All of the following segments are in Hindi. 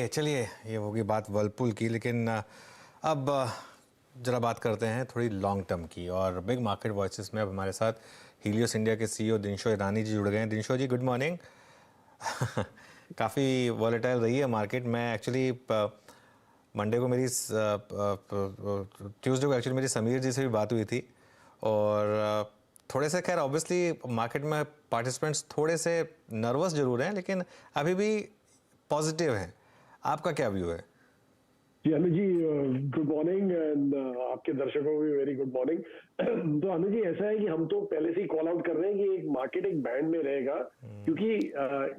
चलिए ये होगी बात वर्लपूल की, लेकिन अब जरा बात करते हैं थोड़ी लॉन्ग टर्म की। और बिग मार्केट वॉइसेस में अब हमारे साथ हीलियोस इंडिया के सीईओ दिनशो ईरानी जी जुड़ गए हैं। दिनशो जी, गुड मॉर्निंग। काफ़ी वॉलेटाइल रही है मार्केट में। एक्चुअली मंडे को मेरी ट्यूसडे को एक्चुअली मेरी समीर जी से भी बात हुई थी, और थोड़े से खैर ऑब्वियसली मार्केट में पार्टिसिपेंट्स थोड़े से नर्वस जरूर हैं, लेकिन अभी भी पॉजिटिव हैं। आपका क्या व्यू है? जी Anu ji, good morning and आपके दर्शकों को भी वेरी गुड मॉर्निंग। तो अनु जी, ऐसा है कि हम तो पहले से ही कॉल आउट कर रहे हैं कि एक मार्केट एक बैंड में रहेगा, क्योंकि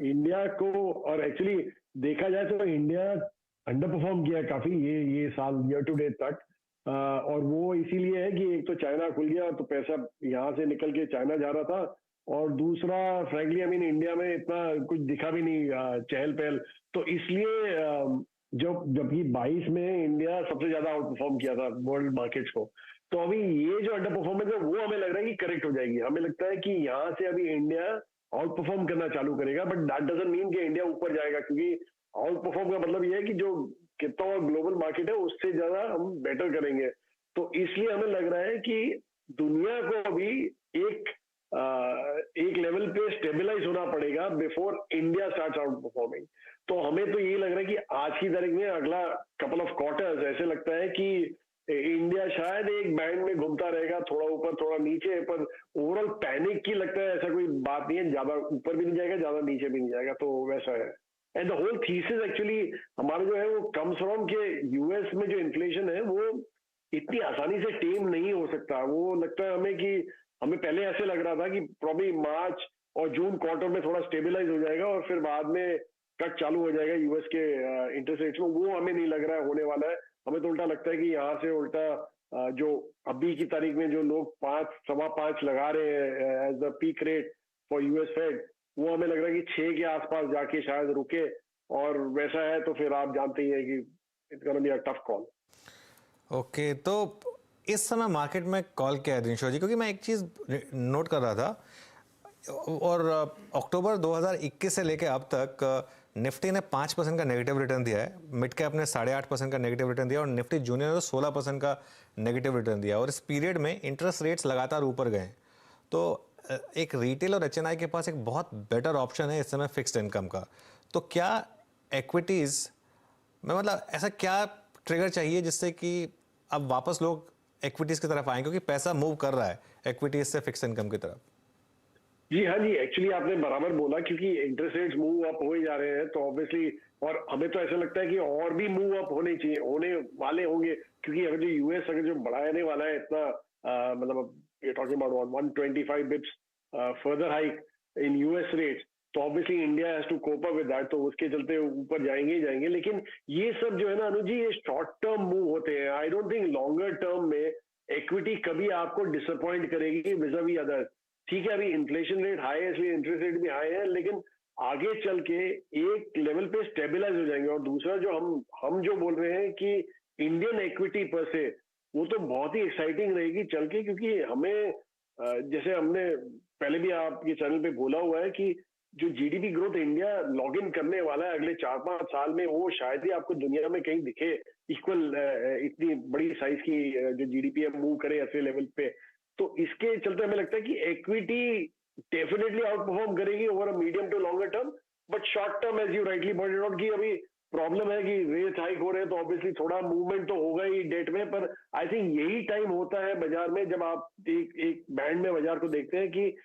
इंडिया को, और एक्चुअली देखा जाए तो इंडिया अंडर परफॉर्म किया काफी ये साल ईयर टू डेट तक। और वो इसीलिए है कि एक तो चाइना खुल गया तो पैसा यहाँ से निकल के चाइना जा रहा था, और दूसरा फ्रैंकली आई मीन इंडिया में इतना कुछ दिखा भी नहीं चहल पहल। तो इसलिए जबकि 22 में इंडिया सबसे ज्यादा आउट परफॉर्म किया था वर्ल्ड मार्केट्स को, तो अभी ये जो अंडर परफॉर्मेंस है वो हमें लग रहा है कि करेक्ट हो जाएगी। हमें लगता है कि यहाँ से अभी इंडिया आउट परफॉर्म करना चालू करेगा, बट दैट डजंट मीन कि इंडिया ऊपर जाएगा, क्योंकि आउट परफॉर्म का मतलब ये है कि जो कितना ग्लोबल मार्केट है उससे ज्यादा हम बेटर करेंगे। तो इसलिए हमें लग रहा है कि दुनिया को अभी एक लेवल पे स्टेबलाइज होना पड़ेगा before India start out performing. तो हमें तो ये लग रहा है कि आज की तारीख में अगला कपल ऑफ क्वार्टर्स ऐसे लगता है कि इंडिया शायद एक बैंड में घूमता रहेगा, थोड़ा ऊपर थोड़ा नीचे, पर ओवरऑल पैनिक की लगता है ऐसा कोई बात नहीं है। ज्यादा ऊपर भी नहीं जाएगा, ज्यादा नीचे भी नहीं जाएगा, तो वैसा है। And the whole thesis actually हमारा जो है वो कम्स फ्रॉम के यूएस में जो इन्फ्लेशन है वो इतनी आसानी से टेम नहीं हो सकता। वो लगता है हमें कि हमें पहले ऐसे लग रहा था कि प्रॉब्ली मार्च और जून क्वार्टर में थोड़ा स्टेबलाइज हो जाएगा और फिर बाद में कट चालू हो जाएगा यूएस के इंटरेस्ट रेट्स में। वो हमें नहीं लग रहा है होने वाला है। हमें तो उल्टा लगता है कि यहाँ से उल्टा जो अभी की तारीख में जो लोग 5.5 लगा रहे हैं as the peak rate for US Fed, वो हमें लग रहा है कि 6 के आसपास जाके शायद रुके, और वैसा है तो फिर आप जानते ही है कि it's gonna be a tough call. Okay, तो इस समय मार्केट में कॉल क्या है दिनशो जी? क्योंकि मैं एक चीज़ नोट कर रहा था, और अक्टूबर 2021 से लेकर अब तक निफ्टी ने 5% का नेगेटिव रिटर्न दिया है, मिड कैप ने 8.5% का नेगेटिव रिटर्न दिया, और निफ्टी जूनियर ने 16% का नेगेटिव रिटर्न दिया। और इस पीरियड में इंटरेस्ट रेट्स लगातार ऊपर गए। तो एक रिटेल और एचएनआई के पास एक बहुत बेटर ऑप्शन है इस समय फिक्स्ड इनकम का। तो क्या इक्विटीज़ में, मतलब ऐसा क्या ट्रिगर चाहिए जिससे कि अब वापस लोग इक्विटीज़ की तरफ आएँ, क्योंकि पैसा मूव कर रहा है इक्विटीज़ से फिक्स्ड इनकम की तरफ? जी हाँ जी, एक्चुअली आपने बराबर बोला, क्योंकि इंटरेस्ट रेट्स मूव अप हो ही जा रहे हैं, तो ऑब्वियसली, और हमें तो ऐसा लगता है कि और भी मूव अप होने चाहिए, होने वाले होंगे, क्योंकि अगर जो यूएस अगर जो बढ़ाने वाला है इतना, मतलब we are talking about 125 bips further hike in US rates, तो obviously India has to cope up with that, तो उसके चलते ऊपर जाएंगे ही जाएंगे। लेकिन ये सब जो है ना अनु जी, ये शॉर्ट टर्म मूव होते हैं। I don't think longer term में इक्विटी कभी आपको डिसअपॉइंट करेगी विज़ावी अदर्स। ठीक है, अभी इन्फ्लेशन रेट हाई है इसलिए इंटरेस्ट रेट भी हाई है, लेकिन आगे चल के एक लेवल पे स्टेबलाइज हो जाएंगे। और दूसरा जो हम जो बोल रहे हैं कि इंडियन इक्विटी पर से, वो तो बहुत ही एक्साइटिंग रहेगी चल के, क्योंकि हमें जैसे हमने पहले भी आपके चैनल पे बोला हुआ है कि जो GDP growth India log in करने वाला है अगले 4-5 साल में, वो शायद ही आपको दुनिया में कहीं दिखे इक्वल, इतनी बड़ी साइज की जो जीडीपी है मूव करे ऐसे लेवल पे। तो इसके चलते हमें लगता है कि इक्विटी डेफिनेटली आउट परफॉर्म करेगी over a medium to longer term, but short term as you rightly pointed out कि अभी प्रॉब्लम है कि रेट हाइक हो रहे हैं, तो ऑब्वियसली थोड़ा मूवमेंट तो होगा ही डेट में। पर आई थिंक यही टाइम होता है बाजार में, जब आप एक बैंड में बाजार को देखते हैं, कि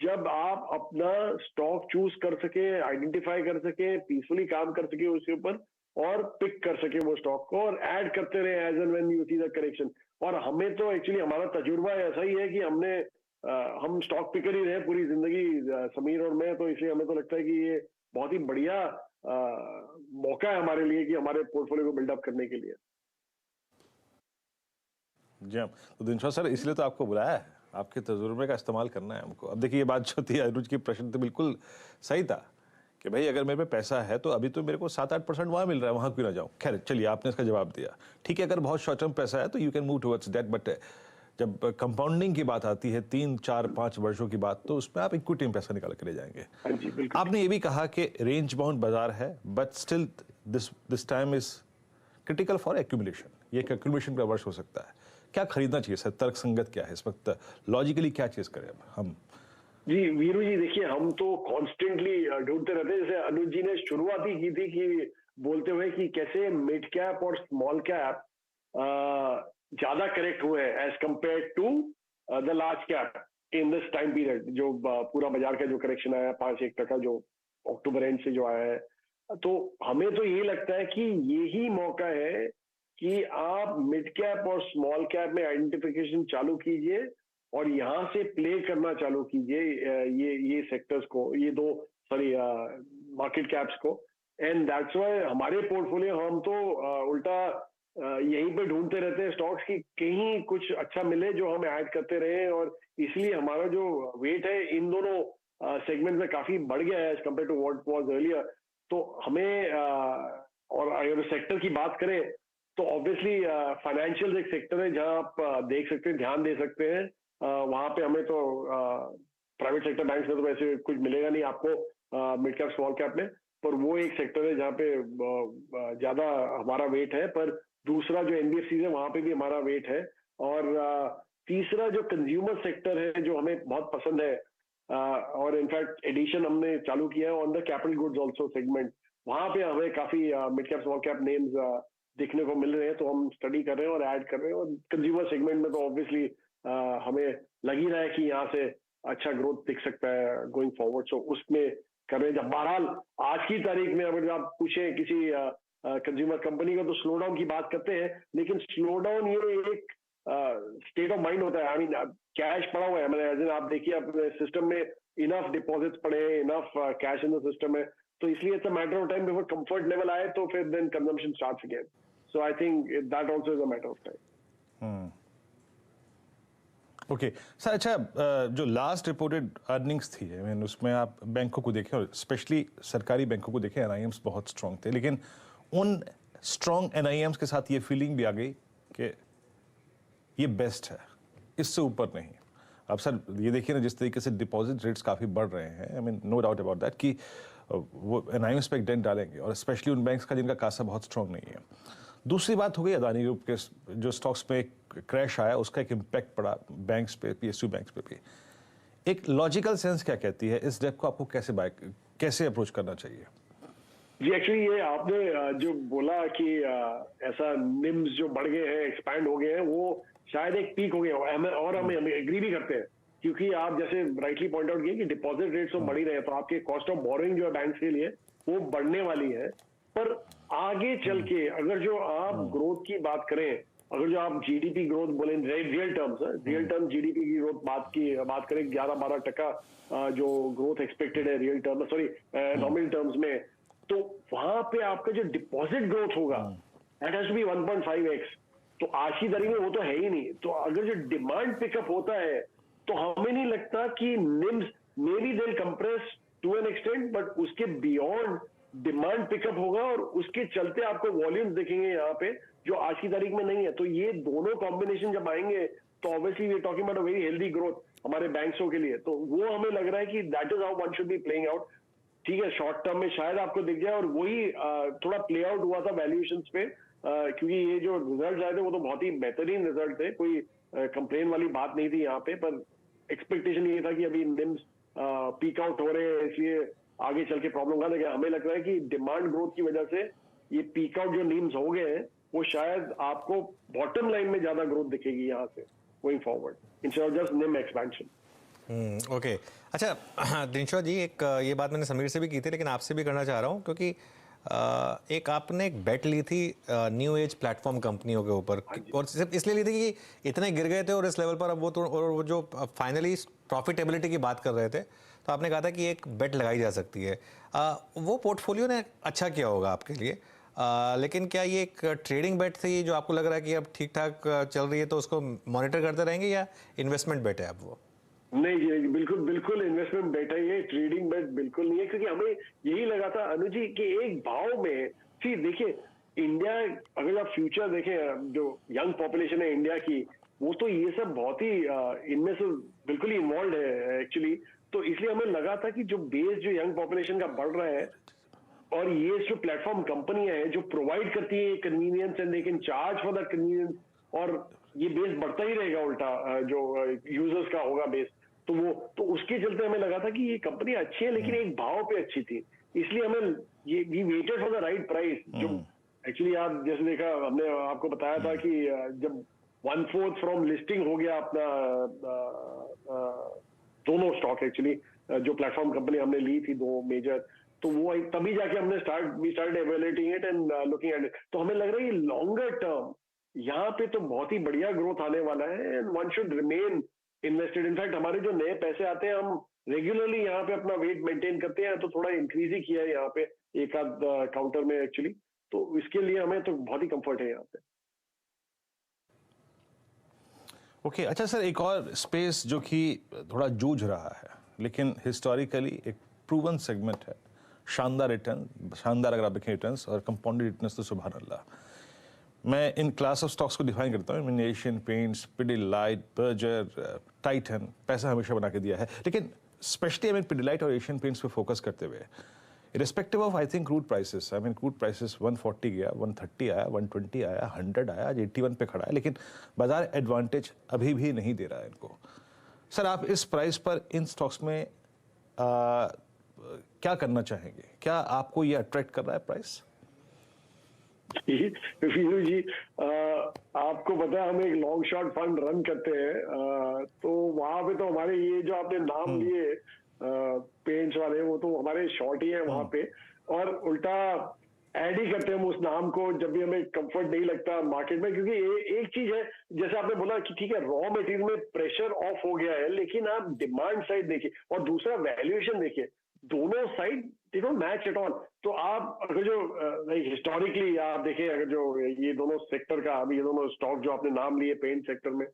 जब आप अपना स्टॉक चूज कर सके, आइडेंटिफाई कर सके, पीसफुली काम कर सके उसके ऊपर, और पिक कर सके वो स्टॉक को, और ऐड करते रहे as and when you see the correction. और हमें तो एक्चुअली हमारा तजुर्बा ऐसा ही है कि हम स्टॉक पिकर ही रहे पूरी जिंदगी, समीर और मैं, तो इसलिए हमें तो लगता है कि ये बहुत ही बढ़िया मौका है हमारे लिए कि हमारे पोर्टफोलियो को बिल्डअप करने के लिए। जी हाँ, तो दिनशो सर इसलिए तो आपको बुलाया है, आपके तजुर्बे का इस्तेमाल करना है हमको। अब देखिए, ये बात जो थी अनुज की, प्रश्न तो बिल्कुल सही था कि भाई अगर मेरे पे पैसा है तो अभी तो मेरे को 7-8% वहाँ मिल रहा है, वहाँ क्यों ना जाऊँ। खैर चलिए, आपने इसका जवाब दिया। ठीक है, अगर बहुत शॉर्ट टर्म पैसा है तो you can move towards that, but जब कंपाउंडिंग की बात आती है 3-4-5 वर्षों की बात, तो उसमें आप इक्विटी में पैसा निकाल के ले जाएंगे। आपने ये भी कहा कि रेंज बाउंड बाजार है, but still this time is critical for accumulation, ये एक एक्यूमुलेशन का वर्ष हो सकता है। क्या खरीदना चाहिए सर, तर्क संगत क्या है इस वक्त, लॉजिकली क्या चीज करें अब हम? जी वीरू जी, देखिए हम तो कॉन्स्टेंटली ढूंढते रहते हैं। जैसे अनुज जी ने शुरुआत ही की थी कि बोलते हुए कि कैसे मिड कैप और स्मॉल कैप ज्यादा करेक्ट हुए हैं as compared to the large cap in this time period. जो पूरा बाजार का जो करेक्शन आया 5-1% जो अक्टूबर एंड से जो आया है, तो हमें तो ये लगता है कि यही मौका है कि आप मिड कैप और स्मॉल कैप में आइडेंटिफिकेशन चालू कीजिए और यहाँ से प्ले करना चालू कीजिए ये सेक्टर्स को, ये दो सॉरी मार्केट कैप्स को। एंड दैट्स व्हाई हमारे पोर्टफोलियो हम तो उल्टा यहीं पे ढूंढते रहते हैं स्टॉक्स की कहीं कुछ अच्छा मिले जो हम ऐड करते रहे, और इसलिए हमारा जो वेट है इन दोनों सेगमेंट में काफी बढ़ गया है as compared to what was earlier. तो हमें और अगर सेक्टर की बात करें तो ऑब्वियसली फाइनेंशियल एक सेक्टर है जहां आप देख सकते हैं, ध्यान दे सकते हैं। वहां पे हमें तो प्राइवेट सेक्टर बैंक में तो वैसे कुछ मिलेगा नहीं आपको मिड कैप स्मॉल कैप में, पर वो एक सेक्टर है जहाँ पे ज्यादा हमारा वेट है। पर दूसरा जो एनबीएफसी है वहां पे भी हमारा वेट है। और तीसरा जो कंज्यूमर सेक्टर है जो हमें बहुत पसंद है, और इनफैक्ट एडिशन हमने चालू किया है on the capital goods also segment, वहां पे हमें काफी mid cap small cap names दिखने को मिल रहे हैं, तो हम स्टडी कर रहे हैं और ऐड कर रहे हैं। और कंज्यूमर सेगमेंट में तो ऑब्वियसली हमें लग ही रहा है कि यहाँ से अच्छा ग्रोथ दिख सकता है गोइंग फॉरवर्ड, सो उसमें कर रहे हैं। जब बहरहाल आज की तारीख में अगर आप पूछे किसी कंज्यूमर कंपनी को तो स्लो डाउन की बात करते हैं, लेकिन स्लो डाउन ये एक स्टेट ऑफ माइंड होता है। आई मीन कैश पड़ा हुआ है, मतलब आप देखिए अपने सिस्टम में इनफ डिपॉजिट्स पड़े हैं, enough cash in the system है, तो इसलिए it's a matter of time before comfort level आए तो फिर then consumption starts again. So I think that also is a matter of time. Okay sir, अच्छा जो लास्ट रिपोर्टेड अर्निंग्स थी, आई मीन उसमें आप बैंकों को देखें और स्पेशली सरकारी बैंकों को देखें, एनआईएम्स बहुत स्ट्रांग थे, लेकिन उन स्ट्रांग एनआईएम्स के साथ ये फीलिंग भी आ गई कि ये बेस्ट है, इससे ऊपर नहीं। अब सर ये देखिए ना, जिस तरीके से डिपॉजिट रेट्स काफ़ी बढ़ रहे हैं, I mean no doubt about that कि वो एनआईएम्स पे एक डेंट डालेंगे, और स्पेशली उन बैंक्स का जिनका कासा बहुत स्ट्रांग नहीं है। दूसरी बात हो गई अदानी ग्रुप के जो स्टॉक्स में एक क्रैश आया, उसका एक इम्पैक्ट पड़ा बैंक्स पे, पीएसयू बैंक्स पे भी। एक लॉजिकल सेंस क्या कहती है इस डेप को आपको कैसे अप्रोच करना चाहिए? जी एक्चुअली ये आपने जो बोला कि ऐसा निम्स जो बढ़ गए हैं, एक्सपैंड हो गए हैं, वो शायद एक पीक हो गया और हम एग्री भी करते हैं, क्योंकि आप जैसे राइटली पॉइंट आउट किए कि डिपॉजिट रेट्स तो बढ़ ही रहे हैं, तो आपके कॉस्ट ऑफ बोरोइंग जो है बैंक के लिए वो बढ़ने वाली है। पर आगे चल के अगर जो आप ग्रोथ की बात करें, अगर जो आप जीडीपी ग्रोथ बोले रियल टर्म जीडीपी की ग्रोथ बात करें 11-12% जो ग्रोथ एक्सपेक्टेड है real term sorry nominal terms में, तो वहां पे आपका जो डिपॉजिट ग्रोथ होगा that has to be 1.5x। तो आज की तारीख में वो तो है ही नहीं। तो अगर जो डिमांड पिकअप होता है तो हमें नहीं लगता कि NIMs maybe they compress to an extent, but उसके बियॉन्ड डिमांड पिकअप होगा और उसके चलते आपको वॉल्यूम्स दिखेंगे यहाँ पे जो आज की तारीख में नहीं है। तो ये दोनों कॉम्बिनेशन जब आएंगे तो obviously we are talking about a very healthy growth हमारे बैंक्सों के लिए। तो वो हमें लग रहा है कि that is how one should be playing out. ठीक है, शॉर्ट टर्म में शायद आपको दिख जाए, और वही थोड़ा प्ले आउट हुआ था वैल्यूएशंस पे, क्योंकि ये जो रिजल्ट आए थे वो तो बहुत ही बेहतरीन रिजल्ट थे, कोई कंप्लेन वाली बात नहीं थी यहाँ पे। पर एक्सपेक्टेशन ये था कि अभी निम्स पीक आउट हो रहे हैं, इसलिए आगे चल के प्रॉब्लम का। लेकिन हमें लग रहा है कि डिमांड ग्रोथ की वजह से ये पीक आउट जो निम्स हो गए हैं वो शायद आपको बॉटम लाइन में ज्यादा ग्रोथ दिखेगी यहाँ से going forward instead of just निम एक्सपेंशन। ओके अच्छा दिनशा जी, एक ये बात मैंने समीर से भी की थी, लेकिन आपसे भी करना चाह रहा हूँ, क्योंकि एक आपने एक बेट ली थी न्यू एज प्लेटफॉर्म कंपनियों के ऊपर, और सिर्फ इसलिए ली थी कि इतने गिर गए थे और इस लेवल पर अब वो जो फाइनली प्रॉफिटेबिलिटी की बात कर रहे थे, तो आपने कहा था कि एक बेट लगाई जा सकती है। वो पोर्टफोलियो ने अच्छा किया होगा आपके लिए, लेकिन क्या ये एक ट्रेडिंग बेट थी जो आपको लग रहा है कि अब ठीक ठाक चल रही है तो उसको मॉनिटर करते रहेंगे, या इन्वेस्टमेंट बेट है अब वो? नहीं जी, बिल्कुल इन्वेस्टमेंट बेट है ये, ट्रेडिंग बेट बिल्कुल नहीं है। क्योंकि हमें यही लगा था अनुज जी कि एक भाव में फिर देखिए इंडिया, अगर आप फ्यूचर देखें जो यंग पॉपुलेशन है इंडिया की, वो तो ये सब बहुत ही इनमें से बिल्कुल ही इन्वॉल्व है एक्चुअली। तो इसलिए हमें लगा था कि जो बेस जो यंग पॉपुलेशन का बढ़ रहा है और ये जो प्लेटफॉर्म कंपनियां हैं जो प्रोवाइड करती है convenience and they can charge for the convenience, और ये बेस बढ़ता ही रहेगा उल्टा, जो यूजर्स का होगा बेस, तो उसके चलते हमें लगा था कि ये कंपनी अच्छी है लेकिन एक भाव पे अच्छी थी, इसलिए हमें ये we waited for the right price. जो एक्चुअली आप जैसे देखा, हमने आपको बताया था कि जब 1/4 फ्रॉम लिस्टिंग हो गया अपना दोनों स्टॉक, एक्चुअली जो प्लेटफॉर्म कंपनी हमने ली थी दो मेजर, तो वो तभी जाके हमने start evaluating it and looking at it. तो हमें लग रहा है कि लॉन्गर टर्म यहाँ पे तो बहुत ही बढ़िया ग्रोथ आने वाला है and one should remain invested. In fact हमारे जो नए पैसे आते हैं, हम रेगुलरली यहाँ पे अपना वेट मेंटेन करते हैं, तो थोड़ा इंक्रीज ही किया है यहाँ पे एक आध काउंटर में एक्चुअली, तो इसके लिए हमें तो बहुत ही कंफर्ट है यहाँ पे। ओके अच्छा सर, एक और स्पेस जो कि थोड़ा जूझ रहा है लेकिन हिस्टोरिकली एक प्रूवन सेगमेंट है, शानदार रिटर्न, शानदार अगर आप देखें रिटर्न्स और कंपाउंडेड रिटर्न्स, तो सुभान अल्लाह। मैं इन क्लास ऑफ स्टॉक्स को डिफाइन करता हूँ, मैंने Asian paints, Pidilite, Berger, Titan, पैसा हमेशा बना के दिया है, लेकिन स्पेशली आई मीन पिडिलाइट और एशियन पेंट्स पे फोकस करते हुए, respective of I think crude prices, I mean crude prices 140 गया, 130 आया, 120 आया, 100 आया, आज 81 पे खड़ा है, लेकिन बाजार एडवांटेज अभी भी नहीं दे रहा है इनको। सर आप इस प्राइस पर इन स्टॉक्स में क्या करना चाहेंगे? क्या आपको ये अट्रैक्ट कर रहा है प्राइस? वीरू जी, आपको पता है हम एक लॉन्ग शॉर्ट फंड रन करते हैं, तो वहां पे तो हमारे ये जो आपने नाम लिए पेंट्स वाले, वो तो हमारे शॉर्ट ही है वहां पे, और उल्टा ऐड ही करते हैं हम उस नाम को जब भी हमें कंफर्ट नहीं लगता मार्केट में। क्योंकि एक चीज है, जैसे आपने बोला कि ठीक है रॉ मटेरियल में प्रेशर ऑफ हो गया है, लेकिन आप डिमांड साइड देखिए और दूसरा वैल्यूएशन देखिए, दोनों side they don't match at all. तो आप अगर जो हिस्टोरिकली आप देखें, अगर जो ये दोनों सेक्टर का, अभी ये दोनों स्टॉक जो आपने नाम लिए पेंट सेक्टर में,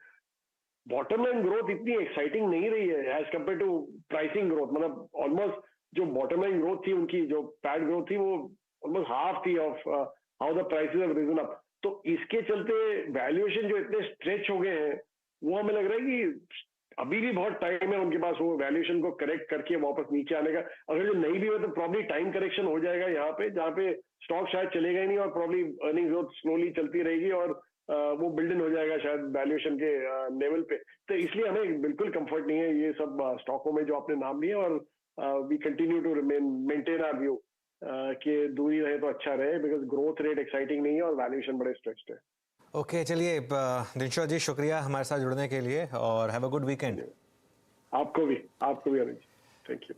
बॉटम लाइन ग्रोथ इतनी एक्साइटिंग नहीं रही है as compared to pricing growth. मतलब ऑलमोस्ट जो बॉटम लाइन ग्रोथ थी उनकी, जो पैड ग्रोथ थी, वो ऑलमोस्ट हाफ थी of how the prices have risen up. तो इसके चलते वैल्यूएशन जो इतने स्ट्रेच हो गए हैं, वो हमें लग रहा है कि अभी भी बहुत टाइम है उनके पास वो वैल्यूएशन को करेक्ट करके वापस नीचे आने का। अगर जो नहीं भी हो तो प्रॉब्ली टाइम करेक्शन हो जाएगा यहाँ पे, जहाँ पे स्टॉक शायद चलेगा ही नहीं और प्रॉब्ली अर्निंग ग्रोथ स्लोली चलती रहेगी और वो बिल्ड इन हो जाएगा शायद वैल्यूएशन के लेवल पे। तो इसलिए हमें बिल्कुल कंफर्ट नहीं है ये सब स्टॉकों में जो आपने नाम लिए, और we continue to maintain our view कि दूरी रहे तो अच्छा रहे, बिकॉज ग्रोथ रेट एक्साइटिंग नहीं है और वैल्यूएशन बड़े स्ट्रेच्ड है। ओके चलिए दिनशॉ जी, शुक्रिया हमारे साथ जुड़ने के लिए और हैव अ गुड वीकेंड। आपको भी अनुज, थैंक यू।